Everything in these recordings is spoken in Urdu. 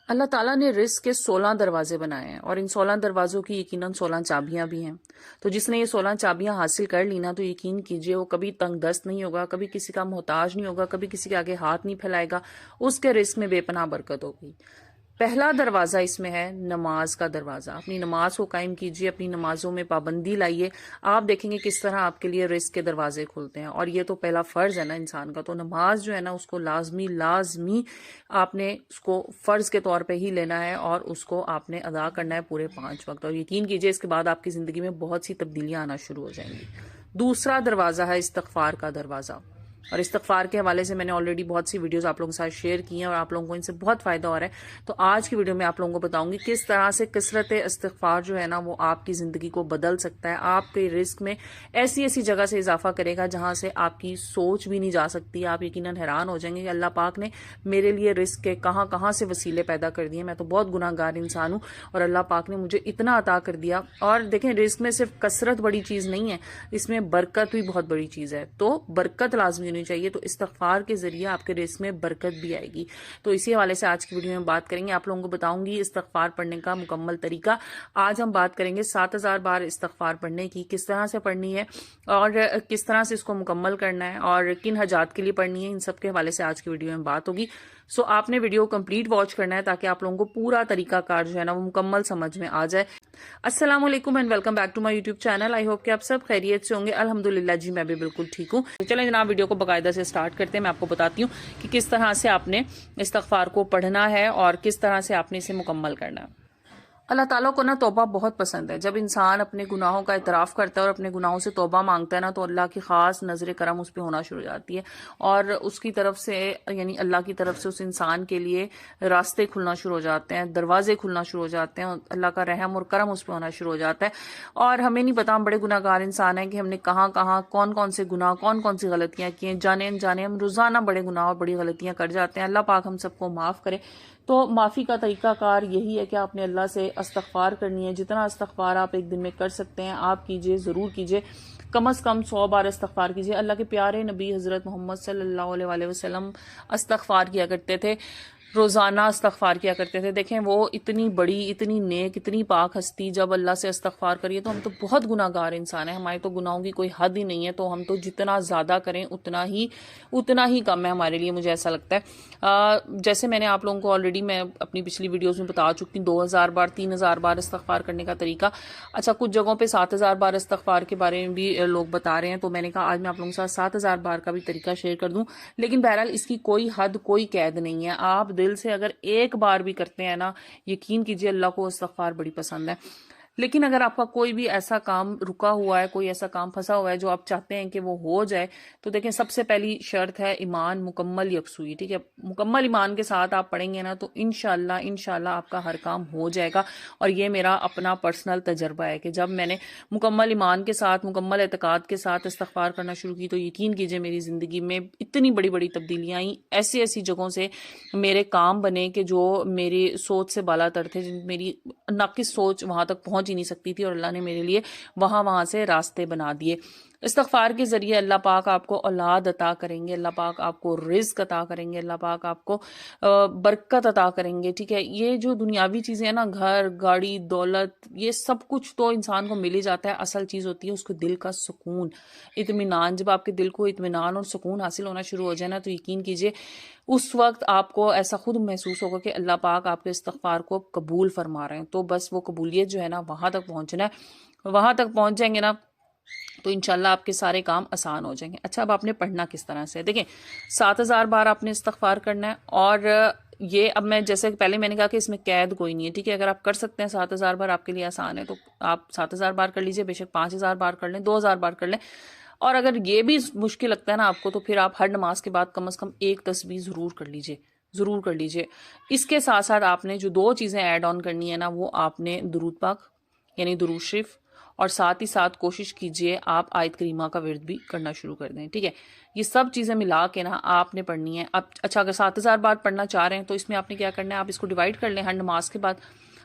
اللہ تعالیٰ نے رزق کے 16 دروازے بنائے ہیں اور ان 16 دروازوں کی یقیناً 16 چابیاں بھی ہیں. تو جس نے یہ 16 چابیاں حاصل کر لی نا، تو یقین کیجئے وہ کبھی تنگ دست نہیں ہوگا، کبھی کسی کا محتاج نہیں ہوگا، کبھی کسی کے آگے ہاتھ نہیں پھیلائے گا. اس کے رزق میں بے پناہ برکت ہوگی. پہلا دروازہ اس میں ہے نماز کا دروازہ. اپنی نماز کو قائم کیجئے، اپنی نمازوں میں پابندی لائیے. آپ دیکھیں گے کس طرح آپ کے لیے رزق کے دروازے کھلتے ہیں. اور یہ تو پہلا فرض ہے نا انسان کا. تو نماز جو ہے نا، اس کو لازمی آپ نے اس کو فرض کے طور پہ ہی لینا ہے اور اس کو آپ نے ادا کرنا ہے پورے 5 وقت. اور یقین کیجئے اس کے بعد آپ کی زندگی میں بہت سی تبدیلیاں آنا شروع ہو جائیں گی. دوسرا دروازہ ہے استغفار کا دروازہ. اور استغفار کے حوالے سے میں نے آلریڈی بہت سی ویڈیوز آپ لوگوں کے ساتھ شیئر کی ہیں اور آپ لوگوں کو ان سے بہت فائدہ ہو رہا ہے. تو آج کی ویڈیو میں آپ لوگوں کو بتاؤں گی کس طرح سے کثرت استغفار جو ہے نا وہ آپ کی زندگی کو بدل سکتا ہے. آپ کے رزق میں ایسی جگہ سے اضافہ کرے گا جہاں سے آپ کی سوچ بھی نہیں جا سکتی. آپ یقیناً حیران ہو جائیں گے کہ اللہ پاک نے میرے لیے رزق کے کہاں سے وسیلے پیدا کر دیے. میں تو بہت گناہ گار انسان ہوں اور اللہ پاک نے مجھے اتنا عطا کر دیا. اور دیکھیں رزق میں صرف کثرت بڑی چیز نہیں ہے، اس میں برکت بھی بہت بڑی چیز ہے. تو برکت لازمی ہونی چاہیے. تو استغفار کے ذریعے آپ کے رزق میں برکت بھی آئے گی. تو اسی حوالے سے آج کی ویڈیو میں بات کریں گے. آپ لوگوں کو بتاؤں گی استغفار پڑھنے کا مکمل طریقہ. آج ہم بات کریں گے 7000 بار استغفار پڑھنے کی، کس طرح سے پڑھنی ہے اور کس طرح سے اس کو مکمل کرنا ہے اور کن حاجات کے لیے پڑھنی ہے. ان سب کے حوالے سے آج کی ویڈیو میں بات ہوگی. سو آپ نے ویڈیو کمپلیٹ واچ کرنا ہے تاکہ آپ لوگوں کو پورا طریقہ کار جو ہے نا وہ مکمل سمجھ میں آ جائے. السلام علیکم and welcome back to my YouTube channel. I hope کہ آپ سب خیریت سے ہوں گے. الحمدللہ جی میں بھی بالکل ٹھیک ہوں. چلیں جناب ویڈیو کو باقاعدہ سے سٹارٹ کرتے ہیں. میں آپ کو بتاتی ہوں کہ کس طرح سے آپ نے استغفار کو پڑھنا ہے اور کس طرح سے آپ نے اسے مکمل کرنا ہے. اللہ تعالیٰ کو نا توبہ بہت پسند ہے. جب انسان اپنے گناہوں کا اعتراف کرتا ہے اور اپنے گناہوں سے توبہ مانگتا ہے نا، تو اللہ کی خاص نظر کرم اس پہ ہونا شروع ہو جاتی ہے اور اس کی طرف سے یعنی اللہ کی طرف سے اس انسان کے لیے راستے کھلنا شروع ہو جاتے ہیں، دروازے کھلنا شروع ہو جاتے ہیں. اللہ کا رحم اور کرم اس پہ ہونا شروع ہو جاتا ہے. اور ہمیں نہیں پتا، ہم بڑے گناہ گار انسان ہیں کہ ہم نے کہاں کون سے گناہ کون سی غلطیاں کی ہیں. جانے انجانے ہم روزانہ بڑے گناہ اور بڑی غلطیاں کر جاتے ہیں. اللہ پاک ہم سب کو معاف کرے. تو معافی کا طریقہ کار یہی ہے کہ آپ نے اللہ سے استغفار کرنی ہے. جتنا استغفار آپ ایک دن میں کر سکتے ہیں آپ کیجئے، ضرور کیجئے. کم از کم 100 بار استغفار کیجئے. اللہ کے پیارے نبی حضرت محمد صلی اللہ علیہ وسلم استغفار کیا کرتے تھے، روزانہ استغفار کیا کرتے تھے. دیکھیں وہ اتنی بڑی، اتنی نیک، اتنی پاک ہستی جب اللہ سے استغفار کریے تو ہم تو بہت گناہ گار انسان ہیں. ہمارے تو گناہوں کی کوئی حد ہی نہیں ہے. تو ہم تو جتنا زیادہ کریں اتنا ہی کم ہے ہمارے لیے، مجھے ایسا لگتا ہے. جیسے میں نے آپ لوگوں کو آلریڈی میں اپنی پچھلی ویڈیوز میں بتا چکی ہوں 2000 بار 3000 بار استغفار کرنے کا طریقہ. اچھا کچھ جگہوں پہ 7000 بار استغفار کے بارے میں بھی لوگ بتا رہے ہیں. تو میں نے کہا آج میں آپ لوگوں کے ساتھ 7000 بار کا بھی طریقہ شیئر کر دوں. لیکن بہرحال اس کی کوئی حد، کوئی قید نہیں ہے. آپ دل سے اگر ایک بار بھی کرتے ہیں نا، یقین کیجئے اللہ کو استغفار بڑی پسند ہے. لیکن اگر آپ کا کوئی بھی ایسا کام رکا ہوا ہے، کوئی ایسا کام پھنسا ہوا ہے جو آپ چاہتے ہیں کہ وہ ہو جائے، تو دیکھیں سب سے پہلی شرط ہے ایمان مکمل یکسوئی. ٹھیک ہے، مکمل ایمان کے ساتھ آپ پڑھیں گے نا تو انشاءاللہ آپ کا ہر کام ہو جائے گا. اور یہ میرا اپنا پرسنل تجربہ ہے کہ جب میں نے مکمل ایمان کے ساتھ، مکمل اعتقاد کے ساتھ استغفار کرنا شروع کی تو یقین کیجئے میری زندگی میں اتنی بڑی تبدیلیاں آئیں. ایسی جگہوں سے میرے کام بنے کہ جو میری سوچ سے بالا تر تھے، میری ناقص سوچ وہاں تک پہنچ ہی نہیں سکتی تھی، اور اللہ نے میرے لیے وہاں سے راستے بنا دیے. استغفار کے ذریعے اللہ پاک آپ کو اولاد عطا کریں گے، اللہ پاک آپ کو رزق عطا کریں گے، اللہ پاک آپ کو برکت عطا کریں گے. ٹھیک ہے، یہ جو دنیاوی چیزیں ہیں نا، گھر، گاڑی، دولت، یہ سب کچھ تو انسان کو مل ہی جاتا ہے. اصل چیز ہوتی ہے اس کو دل کا سکون، اطمینان. جب آپ کے دل کو اطمینان اور سکون حاصل ہونا شروع ہو جائے نا، تو یقین کیجئے اس وقت آپ کو ایسا خود محسوس ہوگا کہ اللہ پاک آپ کے استغفار کو قبول فرما رہے ہیں. تو بس وہ قبولیت جو ہے نا وہاں تک پہنچنا ہے. وہاں تک پہنچ جائیں گے نا تو انشاءاللہ آپ کے سارے کام آسان ہو جائیں گے. اچھا اب آپ نے پڑھنا کس طرح سے؟ دیکھیں 7000 بار آپ نے استغفار کرنا ہے. اور یہ اب میں جیسے پہلے میں نے کہا کہ اس میں قید کوئی نہیں ہے. ٹھیک ہے، اگر آپ کر سکتے ہیں 7000 بار آپ کے لیے آسان ہے تو آپ 7000 بار کر لیجئے. بے شک 5000 بار کر لیں، 2000 بار کر لیں. اور اگر یہ بھی مشکل لگتا ہے نا آپ کو تو پھر آپ ہر نماز کے بعد کم از کم ایک تسبیح ضرور کر لیجئے. اس کے ساتھ آپ نے جو 2 چیزیں ایڈ آن کرنی ہے نا، وہ آپ نے درود پاک یعنی درود شریف اور ساتھ ہی ساتھ کوشش کیجئے آپ آیت کریمہ کا ورد بھی کرنا شروع کر دیں، ٹھیک ہے؟ یہ سب چیزیں ملا کے نا آپ نے پڑھنی ہے۔ اب اچھا اگر 7,000 بار پڑھنا چاہ رہے ہیں تو اس میں آپ نے کیا کرنا ہے، آپ اس کو ڈیوائڈ کر لیں ہر نماز کے بعد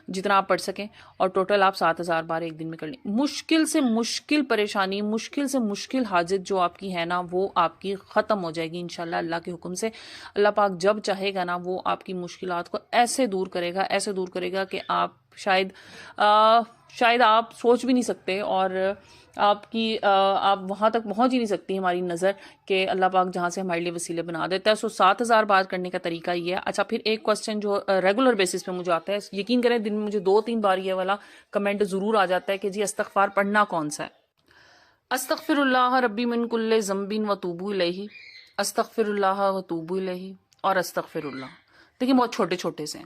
جتنا آپ پڑھ سکیں، اور ٹوٹل آپ 7,000 بار ایک دن میں کر لیں۔ مشکل سے مشکل پریشانی، مشکل سے مشکل حاجت جو آپ کی ہے نا وہ آپ کی ختم ہو جائے گی انشاءاللہ اللہ کے حکم سے۔ اللہ پاک جب چاہے گا نا وہ آپ کی مشکلات کو ایسے دور کرے گا، ایسے دور کرے گا کہ آپ شاید آپ سوچ بھی نہیں سکتے، اور آپ وہاں تک پہنچ ہی نہیں سکتی ہماری نظر کہ اللہ پاک جہاں سے ہمارے لیے وسیلے بنا دیتا ہے۔ 7,000 بار کرنے کا طریقہ یہ ہے۔ اچھا پھر ایک کوسچن جو ریگولر بیسس پہ مجھے آتا ہے، یقین کریں دن میں مجھے 2-3 بار یہ والا کمنٹ ضرور آ جاتا ہے کہ جی استغفار پڑھنا کون سا ہے؟ استغفر اللہ ربی من کل ذنب وتوب الیہ، استغفر اللہ وتوب الیہ، اور استغفر اللہ۔ دیکھیں بہت چھوٹے چھوٹے سے ہیں۔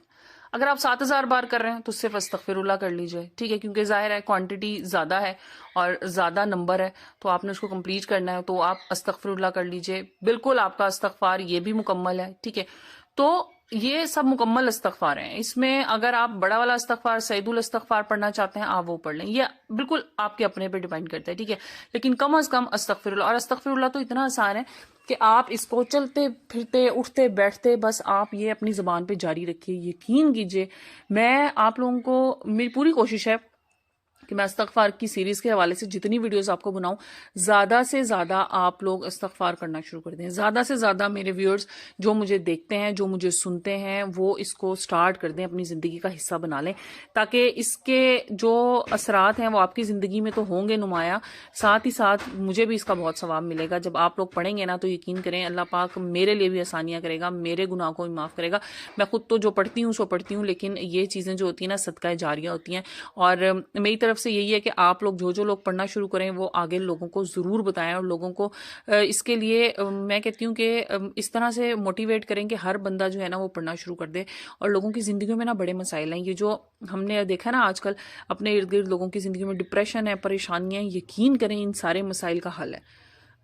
اگر آپ 7,000 بار کر رہے ہیں تو صرف استغفر اللہ کر لیجئے، ٹھیک ہے؟ کیونکہ ظاہر ہے کوانٹٹی زیادہ ہے اور زیادہ نمبر ہے تو آپ نے اس کو کمپلیٹ کرنا ہے، تو آپ استغفر اللہ کر لیجئے۔ بالکل آپ کا استغفار یہ بھی مکمل ہے، ٹھیک ہے؟ تو یہ سب مکمل استغفار ہیں۔ اس میں اگر آپ بڑا والا استغفار سعید الاستغفار پڑھنا چاہتے ہیں آپ وہ پڑھ لیں، یہ بالکل آپ کے اپنے پہ ڈیپینڈ کرتا ہے، ٹھیک ہے؟ لیکن کم از کم استغفر اللہ، اور استغفر اللہ تو اتنا آسان ہے کہ آپ اس کو چلتے پھرتے اٹھتے بیٹھتے بس آپ یہ اپنی زبان پہ جاری رکھیے۔ یقین کیجئے میں آپ لوگوں کو، میری پوری کوشش ہے کہ میں استغفار کی سیریز کے حوالے سے جتنی ویڈیوز آپ کو بناؤں، زیادہ سے زیادہ آپ لوگ استغفار کرنا شروع کر دیں، زیادہ سے زیادہ میرے ویورز جو مجھے دیکھتے ہیں، جو مجھے سنتے ہیں، وہ اس کو سٹارٹ کر دیں، اپنی زندگی کا حصہ بنا لیں، تاکہ اس کے جو اثرات ہیں وہ آپ کی زندگی میں تو ہوں گے نمایاں، ساتھ ہی ساتھ مجھے بھی اس کا بہت ثواب ملے گا۔ جب آپ لوگ پڑھیں گے نا تو یقین کریں اللہ پاک میرے لیے بھی آسانیاں کرے گا، میرے گناہ کو بھی معاف کرے گا۔ میں خود تو جو پڑھتی ہوں سو پڑھتی ہوں، لیکن یہ چیزیں جو ہوتی ہیں نا صدقہ جاریہ ہوتی ہیں، اور میری طرف سے یہی ہے کہ آپ لوگ جو لوگ پڑھنا شروع کریں وہ آگے لوگوں کو ضرور بتائیں، اور لوگوں کو اس کے لیے میں کہتی ہوں کہ اس طرح سے موٹیویٹ کریں کہ ہر بندہ جو ہے نا وہ پڑھنا شروع کر دے۔ اور لوگوں کی زندگیوں میں نا بڑے مسائل ہیں، یہ جو ہم نے دیکھا نا آج کل اپنے ارد گرد لوگوں کی زندگیوں میں ڈپریشن ہے، پریشانیاں ہیں، یقین کریں ان سارے مسائل کا حل ہے۔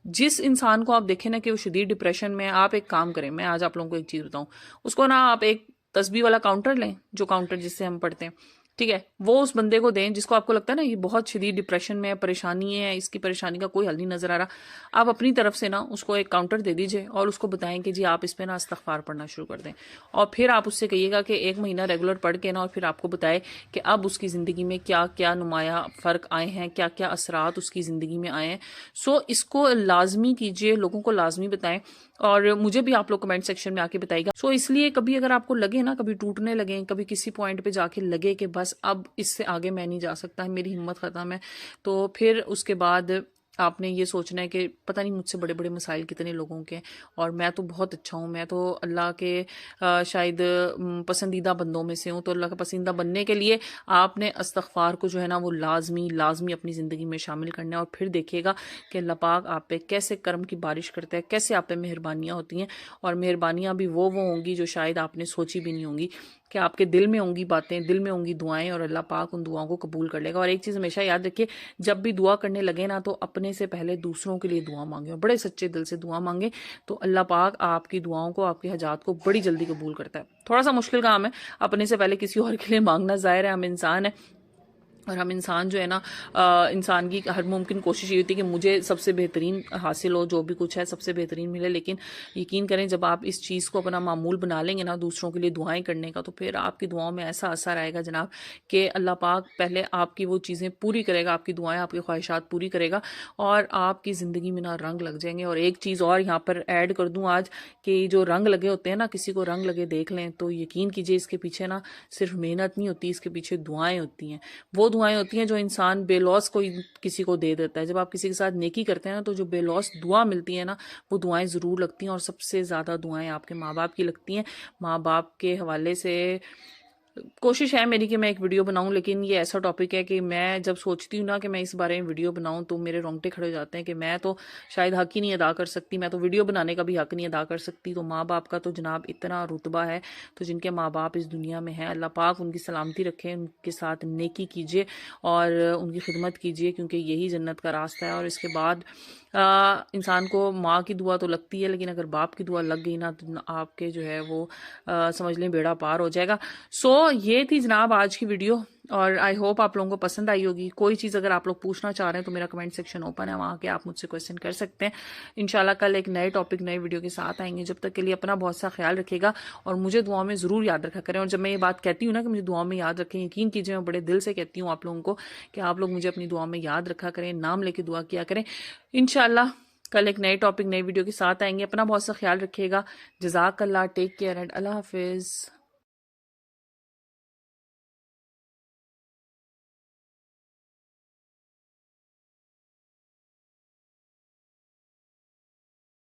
جس انسان کو آپ دیکھیں نا کہ وہ شدید ڈپریشن میں، آپ ایک کام کریں، میں آج آپ لوگوں کو ایک چیز بتاؤں، اس کو نا آپ ایک تسبیح والا کاؤنٹر لیں، جو کاؤنٹر جس سے ہم پڑھتے ہیں، ٹھیک ہے؟ وہ اس بندے کو دیں جس کو آپ کو لگتا ہے نا یہ بہت شدید ڈپریشن میں ہے، پریشانی ہے، اس کی پریشانی کا کوئی حل نہیں نظر آ رہا، آپ اپنی طرف سے نا اس کو ایک کاؤنٹر دے دیجئے اور اس کو بتائیں کہ جی آپ اس پہ نا استغفار پڑھنا شروع کر دیں، اور پھر آپ اس سے کہیے گا کہ 1 مہینہ ریگولر پڑھ کے نا، اور پھر آپ کو بتائے کہ اب اس کی زندگی میں کیا کیا نمایاں فرق آئے ہیں، کیا کیا اثرات اس کی زندگی میں آئے ہیں۔ سو اس کو لازمی کیجئے، لوگوں کو لازمی بتائیں، اور مجھے بھی آپ لوگ کمنٹ سیکشن میں آ کے بتائیے گا۔ سو اس لیے کبھی اگر آپ کو لگے نا، کبھی ٹوٹنے لگیں، کبھی کسی پوائنٹ پہ جا کے لگے کہ بس اب اس سے آگے میں نہیں جا سکتا، میری ہمت ختم ہے، تو پھر اس کے بعد آپ نے یہ سوچنا ہے کہ پتہ نہیں مجھ سے بڑے بڑے مسائل کتنے لوگوں کے ہیں، اور میں تو بہت اچھا ہوں، میں تو اللہ کے شاید پسندیدہ بندوں میں سے ہوں۔ تو اللہ کا پسندیدہ بننے کے لیے آپ نے استغفار کو جو ہے نا وہ لازمی اپنی زندگی میں شامل کرنا ہے، اور پھر دیکھیے گا کہ اللہ پاک آپ پہ کیسے کرم کی بارش کرتا ہے، کیسے آپ پہ مہربانیاں ہوتی ہیں، اور مہربانیاں بھی وہ ہوں گی جو شاید آپ نے سوچی بھی نہیں ہوں گی، کہ آپ کے دل میں ہوں گی باتیں، دل میں ہوں گی دعائیں، اور اللہ پاک ان دعاؤں کو قبول کر لے گا۔ اور ایک چیز ہمیشہ یاد رکھیے، جب بھی دعا کرنے لگے نا تو اپنے سے پہلے دوسروں کے لیے دعا مانگیں، اور بڑے سچے دل سے دعا مانگیں، تو اللہ پاک آپ کی دعاؤں کو، آپ کے حاجات کو بڑی جلدی قبول کرتا ہے۔ تھوڑا سا مشکل کام ہے اپنے سے پہلے کسی اور کے لیے مانگنا، ظاہر ہے ہم انسان ہیں، اور ہم انسان جو ہے نا، انسان کی ہر ممکن کوشش یہ ہوتی ہے کہ مجھے سب سے بہترین حاصل ہو، جو بھی کچھ ہے سب سے بہترین ملے، لیکن یقین کریں جب آپ اس چیز کو اپنا معمول بنا لیں گے نا دوسروں کے لیے دعائیں کرنے کا، تو پھر آپ کی دعاؤں میں ایسا اثر آئے گا جناب کہ اللہ پاک پہلے آپ کی وہ چیزیں پوری کرے گا، آپ کی دعائیں، آپ کی خواہشات پوری کرے گا، اور آپ کی زندگی میں نا رنگ لگ جائیں گے۔ اور ایک چیز اور یہاں پر ایڈ کر دوں آج، کہ جو رنگ لگے ہوتے ہیں نا، کسی کو رنگ لگے دیکھ لیں تو یقین کیجئے اس کے پیچھے نا صرف محنت نہیں ہوتی، اس کے پیچھے دعائیں ہوتی ہیں، وہ دعائیں ہوتی ہیں جو انسان بے لوث کوئی کسی کو دے دیتا ہے۔ جب آپ کسی کے ساتھ نیکی کرتے ہیں نا تو جو بے لوث دعا ملتی ہے نا، وہ دعائیں ضرور لگتی ہیں، اور سب سے زیادہ دعائیں آپ کے ماں باپ کی لگتی ہیں۔ ماں باپ کے حوالے سے کوشش ہے میری کہ میں ایک ویڈیو بناؤں، لیکن یہ ایسا ٹاپک ہے کہ میں جب سوچتی ہوں نا کہ میں اس بارے میں ویڈیو بناؤں تو میرے رونگٹے کھڑے ہو جاتے ہیں کہ میں تو شاید حق ہی نہیں ادا کر سکتی، میں تو ویڈیو بنانے کا بھی حق نہیں ادا کر سکتی۔ تو ماں باپ کا تو جناب اتنا رتبہ ہے، تو جن کے ماں باپ اس دنیا میں ہیں اللہ پاک ان کی سلامتی رکھے، ان کے ساتھ نیکی کیجیے اور ان کی خدمت کیجیے، کیونکہ یہی جنت کا راستہ ہے۔ اور اس کے بعد انسان کو ماں کی دعا تو لگتی ہے، لیکن اگر باپ کی دعا لگ گئی نا تو آپ کے جو ہے وہ سمجھ لیں بیڑا پار ہو جائے گا۔ سو یہ تھی جناب آج کی ویڈیو، اور آئی ہوپ آپ لوگوں کو پسند آئی ہوگی. کوئی چیز اگر آپ لوگ پوچھنا چاہ رہے ہیں تو میرا کمنٹ سیکشن اوپن ہے، وہاں کے آپ مجھ سے کویشچن کر سکتے ہیں. انشاءاللہ کل ایک نئے ٹاپک نئے ویڈیو کے ساتھ آئیں گے. جب تک کے لیے اپنا بہت سا خیال رکھے گا، اور مجھے دعاؤں میں ضرور یاد رکھا کریں. اور جب میں یہ بات کہتی ہوں نا کہ مجھے دعاؤں میں یاد رکھیں، یقین کیجیے میں بڑے دل سے کہتی ہوں آپ لوگوں کو کہ آپ لوگ مجھے اپنی دعاؤں میں یاد رکھا کریں، نام لے کے دعا کیا کریں. انشاءاللہ کل ایک نئے ٹاپک نئے ویڈیو کے ساتھ آئیں گے. اپنا بہت سا خیال رکھیے گا. جزاک اللہ. ٹیک کیئر اینڈ اللہ حافظ.